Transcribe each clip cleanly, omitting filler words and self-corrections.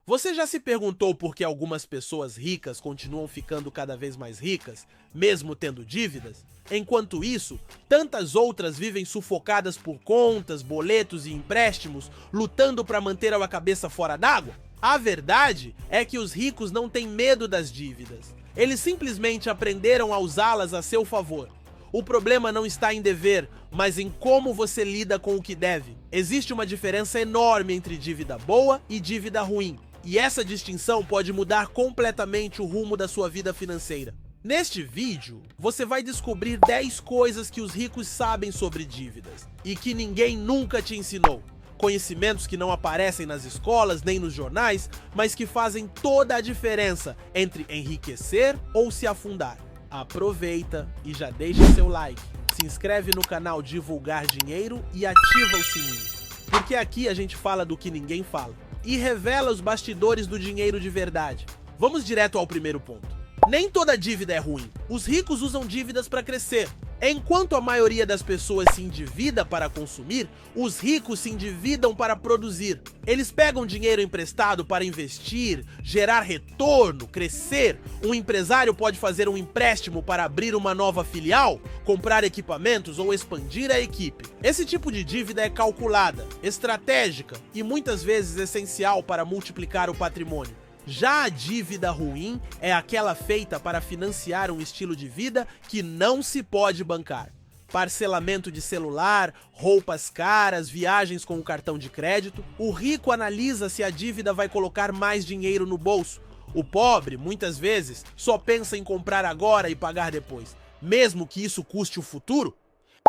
Você já se perguntou por que algumas pessoas ricas continuam ficando cada vez mais ricas, mesmo tendo dívidas? Enquanto isso, tantas outras vivem sufocadas por contas, boletos e empréstimos, lutando para manter a cabeça fora d'água? A verdade é que os ricos não têm medo das dívidas. Eles simplesmente aprenderam a usá-las a seu favor. O problema não está em dever, mas em como você lida com o que deve. Existe uma diferença enorme entre dívida boa e dívida ruim. E essa distinção pode mudar completamente o rumo da sua vida financeira. Neste vídeo, você vai descobrir 10 coisas que os ricos sabem sobre dívidas e que ninguém nunca te ensinou. Conhecimentos que não aparecem nas escolas nem nos jornais, mas que fazem toda a diferença entre enriquecer ou se afundar. Aproveita e já deixa seu like, se inscreve no canal Divulgar Dinheiro e ativa o sininho. Porque aqui a gente fala do que ninguém fala e revela os bastidores do dinheiro de verdade. Vamos direto ao primeiro ponto. Nem toda dívida é ruim. Os ricos usam dívidas para crescer. Enquanto a maioria das pessoas se endivida para consumir, os ricos se endividam para produzir. Eles pegam dinheiro emprestado para investir, gerar retorno, crescer. Um empresário pode fazer um empréstimo para abrir uma nova filial, comprar equipamentos ou expandir a equipe. Esse tipo de dívida é calculada, estratégica e muitas vezes essencial para multiplicar o patrimônio. Já a dívida ruim é aquela feita para financiar um estilo de vida que não se pode bancar. Parcelamento de celular, roupas caras, viagens com o cartão de crédito. O rico analisa se a dívida vai colocar mais dinheiro no bolso. O pobre, muitas vezes, só pensa em comprar agora e pagar depois, mesmo que isso custe o futuro.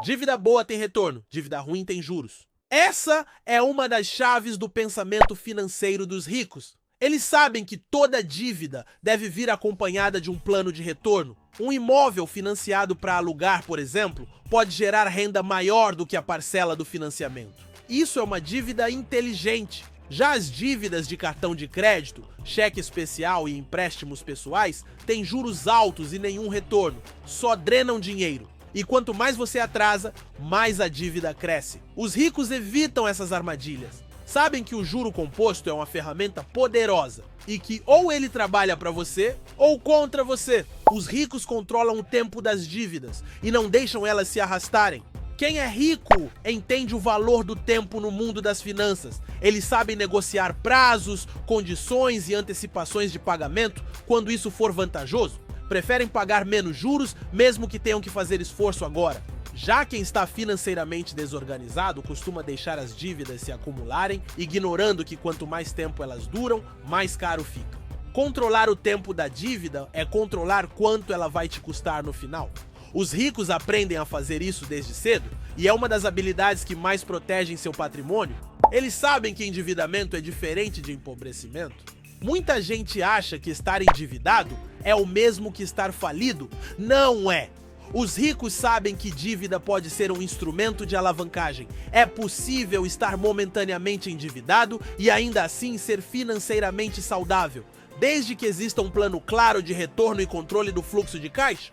Dívida boa tem retorno, dívida ruim tem juros. Essa é uma das chaves do pensamento financeiro dos ricos. Eles sabem que toda dívida deve vir acompanhada de um plano de retorno. Um imóvel financiado para alugar, por exemplo, pode gerar renda maior do que a parcela do financiamento. Isso é uma dívida inteligente. Já as dívidas de cartão de crédito, cheque especial e empréstimos pessoais têm juros altos e nenhum retorno, só drenam dinheiro. E quanto mais você atrasa, mais a dívida cresce. Os ricos evitam essas armadilhas. Sabem que o juro composto é uma ferramenta poderosa e que ou ele trabalha para você ou contra você. Os ricos controlam o tempo das dívidas e não deixam elas se arrastarem. Quem é rico entende o valor do tempo no mundo das finanças. Eles sabem negociar prazos, condições e antecipações de pagamento quando isso for vantajoso. Preferem pagar menos juros mesmo que tenham que fazer esforço agora. Já quem está financeiramente desorganizado costuma deixar as dívidas se acumularem, ignorando que quanto mais tempo elas duram, mais caro fica. Controlar o tempo da dívida é controlar quanto ela vai te custar no final. Os ricos aprendem a fazer isso desde cedo e é uma das habilidades que mais protegem seu patrimônio. Eles sabem que endividamento é diferente de empobrecimento. Muita gente acha que estar endividado é o mesmo que estar falido. Não é! Os ricos sabem que dívida pode ser um instrumento de alavancagem. É possível estar momentaneamente endividado e ainda assim ser financeiramente saudável, desde que exista um plano claro de retorno e controle do fluxo de caixa.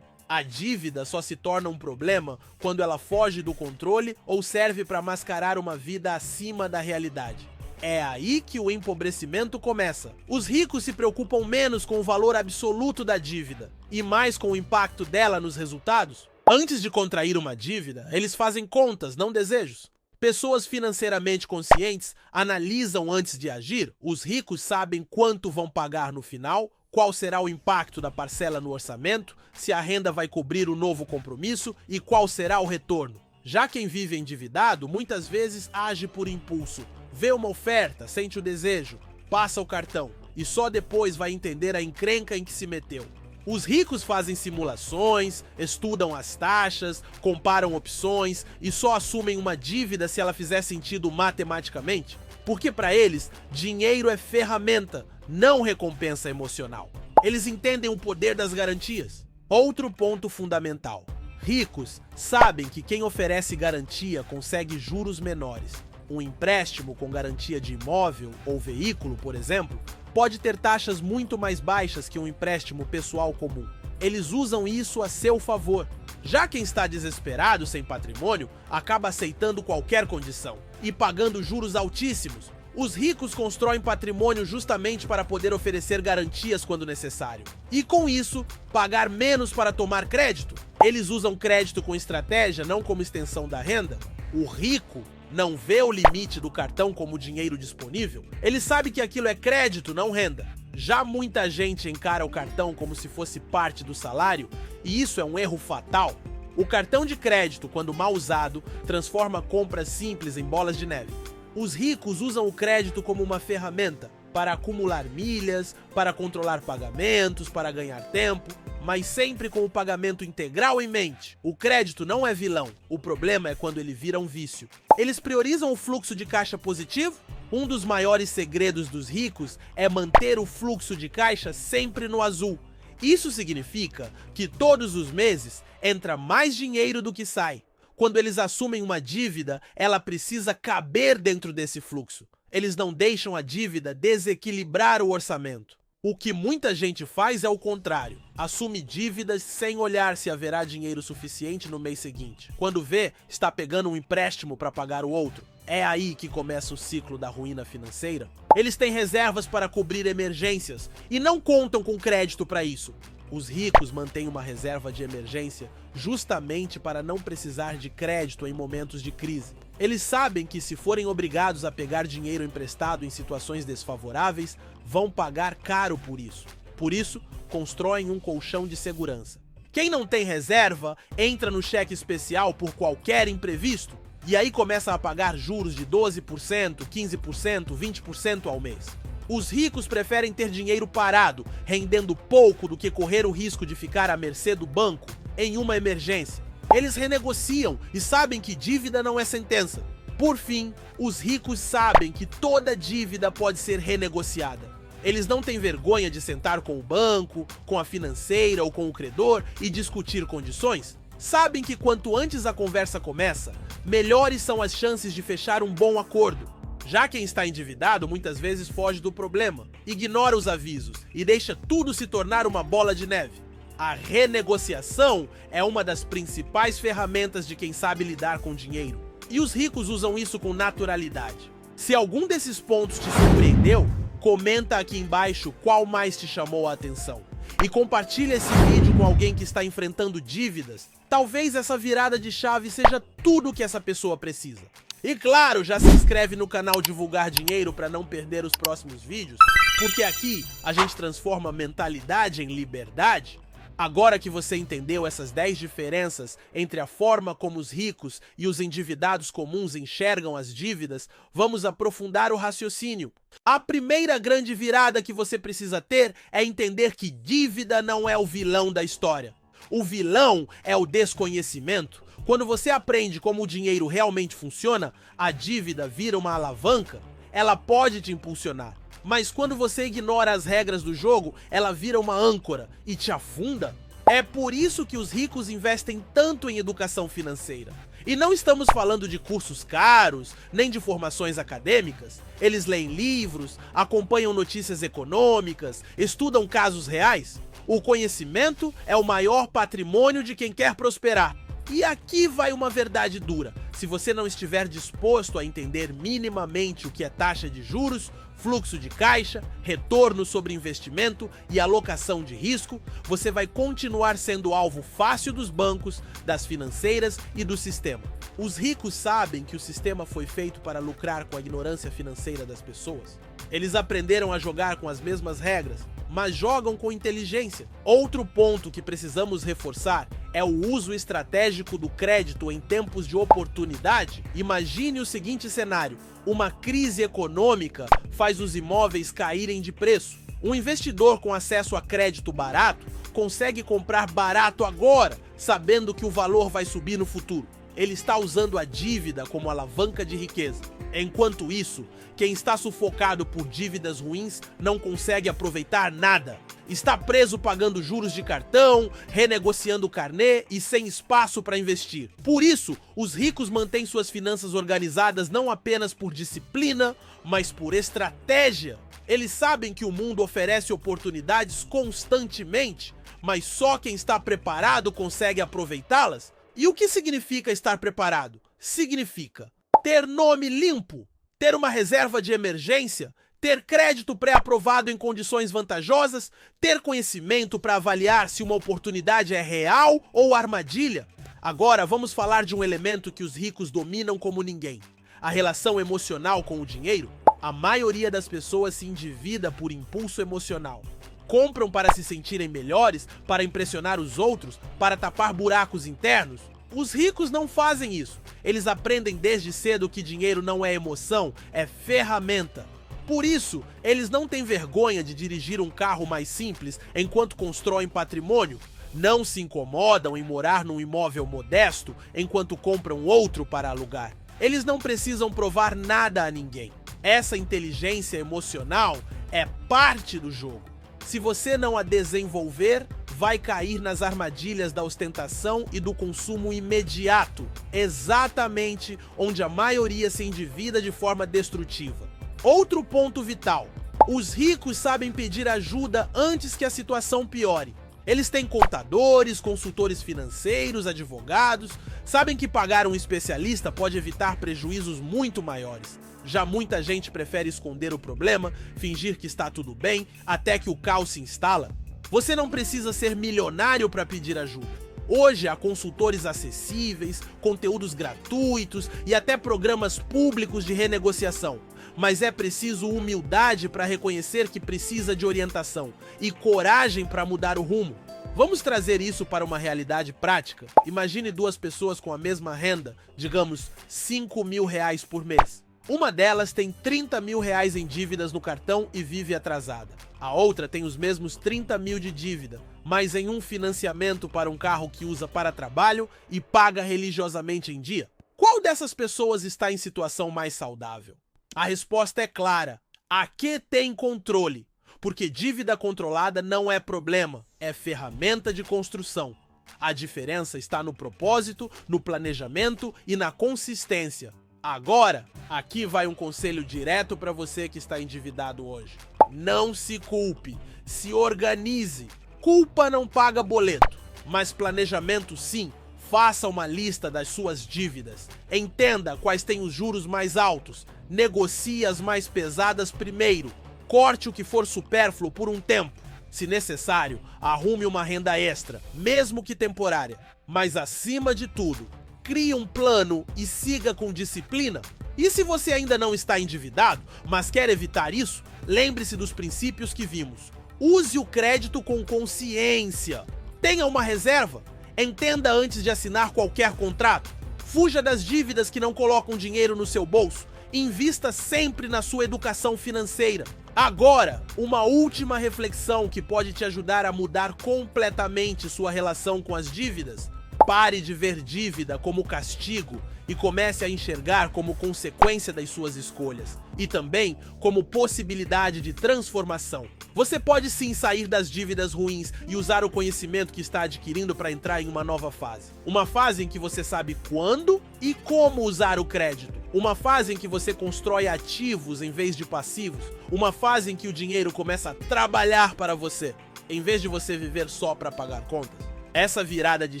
A dívida só se torna um problema quando ela foge do controle ou serve para mascarar uma vida acima da realidade. É aí que o empobrecimento começa. Os ricos se preocupam menos com o valor absoluto da dívida e mais com o impacto dela nos resultados. Antes de contrair uma dívida, eles fazem contas, não desejos. Pessoas financeiramente conscientes analisam antes de agir. Os ricos sabem quanto vão pagar no final, qual será o impacto da parcela no orçamento, se a renda vai cobrir o novo compromisso e qual será o retorno. Já quem vive endividado muitas vezes age por impulso. Vê uma oferta, sente o desejo, passa o cartão e só depois vai entender a encrenca em que se meteu. Os ricos fazem simulações, estudam as taxas, comparam opções e só assumem uma dívida se ela fizer sentido matematicamente, porque para eles, dinheiro é ferramenta, não recompensa emocional. Eles entendem o poder das garantias. Outro ponto fundamental: ricos sabem que quem oferece garantia consegue juros menores. Um empréstimo com garantia de imóvel ou veículo, por exemplo, pode ter taxas muito mais baixas que um empréstimo pessoal comum. Eles usam isso a seu favor. Já quem está desesperado sem patrimônio acaba aceitando qualquer condição e pagando juros altíssimos. Os ricos constroem patrimônio justamente para poder oferecer garantias quando necessário. E com isso, pagar menos para tomar crédito. Eles usam crédito com estratégia, não como extensão da renda. O rico não vê o limite do cartão como dinheiro disponível. Ele sabe que aquilo é crédito, não renda. Já muita gente encara o cartão como se fosse parte do salário, e isso é um erro fatal. O cartão de crédito, quando mal usado, transforma compras simples em bolas de neve. Os ricos usam o crédito como uma ferramenta para acumular milhas, para controlar pagamentos, para ganhar tempo, mas sempre com o pagamento integral em mente. O crédito não é vilão, o problema é quando ele vira um vício. Eles priorizam o fluxo de caixa positivo? Um dos maiores segredos dos ricos é manter o fluxo de caixa sempre no azul. Isso significa que todos os meses entra mais dinheiro do que sai. Quando eles assumem uma dívida, ela precisa caber dentro desse fluxo. Eles não deixam a dívida desequilibrar o orçamento. O que muita gente faz é o contrário. Assume dívidas sem olhar se haverá dinheiro suficiente no mês seguinte. Quando vê, está pegando um empréstimo para pagar o outro. É aí que começa o ciclo da ruína financeira. Eles têm reservas para cobrir emergências e não contam com crédito para isso. Os ricos mantêm uma reserva de emergência justamente para não precisar de crédito em momentos de crise. Eles sabem que, se forem obrigados a pegar dinheiro emprestado em situações desfavoráveis, vão pagar caro por isso. Por isso, constroem um colchão de segurança. Quem não tem reserva entra no cheque especial por qualquer imprevisto e aí começa a pagar juros de 12%, 15%, 20% ao mês. Os ricos preferem ter dinheiro parado, rendendo pouco, do que correr o risco de ficar à mercê do banco em uma emergência. Eles renegociam e sabem que dívida não é sentença. Por fim, os ricos sabem que toda dívida pode ser renegociada. Eles não têm vergonha de sentar com o banco, com a financeira ou com o credor e discutir condições. Sabem que quanto antes a conversa começa, melhores são as chances de fechar um bom acordo. Já quem está endividado muitas vezes foge do problema, ignora os avisos e deixa tudo se tornar uma bola de neve. A renegociação é uma das principais ferramentas de quem sabe lidar com dinheiro. E os ricos usam isso com naturalidade. Se algum desses pontos te surpreendeu, comenta aqui embaixo qual mais te chamou a atenção. E compartilha esse vídeo com alguém que está enfrentando dívidas. Talvez essa virada de chave seja tudo o que essa pessoa precisa. E claro, já se inscreve no canal Divulgar Dinheiro para não perder os próximos vídeos, porque aqui a gente transforma mentalidade em liberdade. Agora que você entendeu essas 10 diferenças entre a forma como os ricos e os endividados comuns enxergam as dívidas, vamos aprofundar o raciocínio. A primeira grande virada que você precisa ter é entender que dívida não é o vilão da história. O vilão é o desconhecimento. Quando você aprende como o dinheiro realmente funciona, a dívida vira uma alavanca. Ela pode te impulsionar. Mas quando você ignora as regras do jogo, ela vira uma âncora e te afunda. É por isso que os ricos investem tanto em educação financeira. E não estamos falando de cursos caros, nem de formações acadêmicas. Eles leem livros, acompanham notícias econômicas, estudam casos reais. O conhecimento é o maior patrimônio de quem quer prosperar. E aqui vai uma verdade dura. Se você não estiver disposto a entender minimamente o que é taxa de juros, fluxo de caixa, retorno sobre investimento e alocação de risco, você vai continuar sendo alvo fácil dos bancos, das financeiras e do sistema. Os ricos sabem que o sistema foi feito para lucrar com a ignorância financeira das pessoas. Eles aprenderam a jogar com as mesmas regras, mas jogam com inteligência. Outro ponto que precisamos reforçar é o uso estratégico do crédito em tempos de oportunidade. Imagine o seguinte cenário: uma crise econômica faz os imóveis caírem de preço. Um investidor com acesso a crédito barato consegue comprar barato agora, sabendo que o valor vai subir no futuro. Ele está usando a dívida como alavanca de riqueza. Enquanto isso, quem está sufocado por dívidas ruins não consegue aproveitar nada. Está preso pagando juros de cartão, renegociando o carnê e sem espaço para investir. Por isso, os ricos mantêm suas finanças organizadas não apenas por disciplina, mas por estratégia. Eles sabem que o mundo oferece oportunidades constantemente, mas só quem está preparado consegue aproveitá-las. E o que significa estar preparado? Significa ter nome limpo, ter uma reserva de emergência, ter crédito pré-aprovado em condições vantajosas, ter conhecimento para avaliar se uma oportunidade é real ou armadilha. Agora vamos falar de um elemento que os ricos dominam como ninguém: a relação emocional com o dinheiro. A maioria das pessoas se endivida por impulso emocional. Compram para se sentirem melhores, para impressionar os outros, para tapar buracos internos. Os ricos não fazem isso. Eles aprendem desde cedo que dinheiro não é emoção, é ferramenta. Por isso, eles não têm vergonha de dirigir um carro mais simples enquanto constroem patrimônio. Não se incomodam em morar num imóvel modesto enquanto compram outro para alugar. Eles não precisam provar nada a ninguém. Essa inteligência emocional é parte do jogo. Se você não a desenvolver, vai cair nas armadilhas da ostentação e do consumo imediato, exatamente onde a maioria se endivida de forma destrutiva. Outro ponto vital: os ricos sabem pedir ajuda antes que a situação piore. Eles têm contadores, consultores financeiros, advogados, sabem que pagar um especialista pode evitar prejuízos muito maiores. Já muita gente prefere esconder o problema, fingir que está tudo bem, até que o caos se instala. Você não precisa ser milionário para pedir ajuda. Hoje há consultores acessíveis, conteúdos gratuitos e até programas públicos de renegociação. Mas é preciso humildade para reconhecer que precisa de orientação e coragem para mudar o rumo. Vamos trazer isso para uma realidade prática. Imagine duas pessoas com a mesma renda, digamos R$ 5.000 por mês. Uma delas tem R$ 30.000 em dívidas no cartão e vive atrasada. A outra tem os mesmos 30 mil de dívida, mas em um financiamento para um carro que usa para trabalho e paga religiosamente em dia. Qual dessas pessoas está em situação mais saudável? A resposta é clara: a que tem controle. Porque dívida controlada não é problema, é ferramenta de construção. A diferença está no propósito, no planejamento e na consistência. Agora, aqui vai um conselho direto para você que está endividado hoje. Não se culpe, se organize. Culpa não paga boleto, mas planejamento sim. Faça uma lista das suas dívidas. Entenda quais têm os juros mais altos. Negocie as mais pesadas primeiro. Corte o que for supérfluo por um tempo. Se necessário, arrume uma renda extra, mesmo que temporária. Mas acima de tudo, crie um plano e siga com disciplina. E se você ainda não está endividado, mas quer evitar isso, lembre-se dos princípios que vimos. Use o crédito com consciência. Tenha uma reserva. Entenda antes de assinar qualquer contrato. Fuja das dívidas que não colocam dinheiro no seu bolso. Invista sempre na sua educação financeira. Agora, uma última reflexão que pode te ajudar a mudar completamente sua relação com as dívidas. Pare de ver dívida como castigo e comece a enxergar como consequência das suas escolhas e também como possibilidade de transformação. Você pode sim sair das dívidas ruins e usar o conhecimento que está adquirindo para entrar em uma nova fase. Uma fase em que você sabe quando e como usar o crédito. Uma fase em que você constrói ativos em vez de passivos. Uma fase em que o dinheiro começa a trabalhar para você, em vez de você viver só para pagar contas. Essa virada de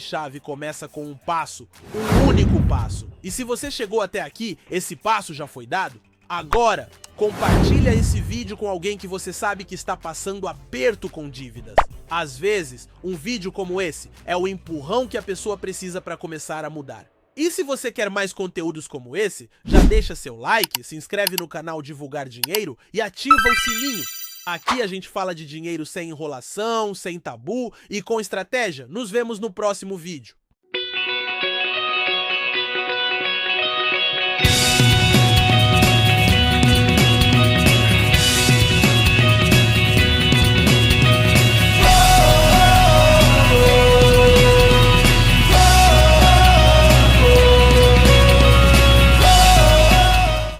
chave começa com um passo, um único passo. E se você chegou até aqui, esse passo já foi dado? Agora, compartilha esse vídeo com alguém que você sabe que está passando aperto com dívidas. Às vezes, um vídeo como esse é o empurrão que a pessoa precisa para começar a mudar. E se você quer mais conteúdos como esse, já deixa seu like, se inscreve no canal Divulgar Dinheiro e ativa o sininho. Aqui a gente fala de dinheiro sem enrolação, sem tabu e com estratégia. Nos vemos no próximo vídeo.